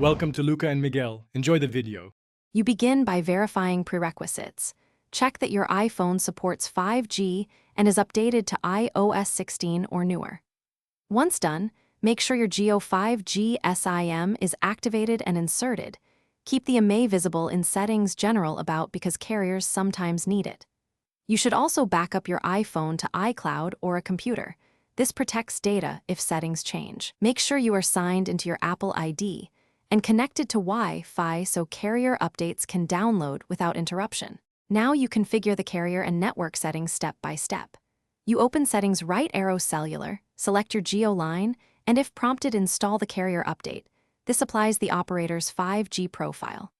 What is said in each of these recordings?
Welcome to Luca and Miguel. Enjoy the video. You begin by verifying prerequisites. Check that your iPhone supports 5G and is updated to iOS 16 or newer. Once done, make sure your Geo 5G SIM is activated and inserted. Keep the IMEI visible in Settings General about because carriers sometimes need it. You should also back up your iPhone to iCloud or a computer. This protects data if settings change. Make sure you are signed into your Apple ID and connected to Wi-Fi so carrier updates can download without interruption. Now you configure the carrier and network settings step by step. You open Settings right arrow Cellular, select your Geo line, and if prompted, install the carrier update. This applies the operator's 5G profile.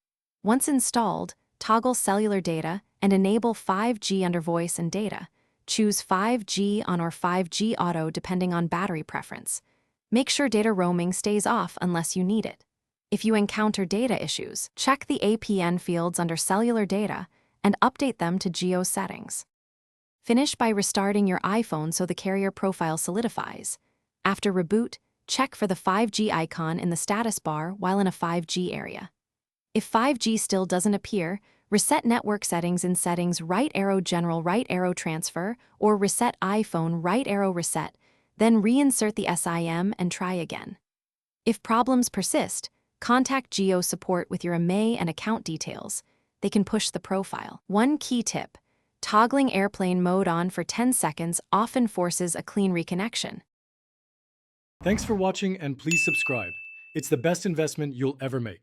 Once installed, toggle cellular data and enable 5G under voice and data. Choose 5G on or 5G auto depending on battery preference. Make sure data roaming stays off unless you need it. If you encounter data issues, check the APN fields under cellular data and update them to Geo settings. Finish by restarting your iPhone so the carrier profile solidifies. After reboot, check for the 5G icon in the status bar while in a 5G area. If 5G still doesn't appear, reset network settings in Settings right arrow General right arrow Transfer or Reset iPhone right arrow Reset, then reinsert the SIM and try again. If problems persist, contact Geo support with your IMEI and account details. They can push the profile. One key tip: toggling airplane mode on for 10 seconds often forces a clean reconnection. Thanks for watching and please subscribe. It's the best investment you'll ever make.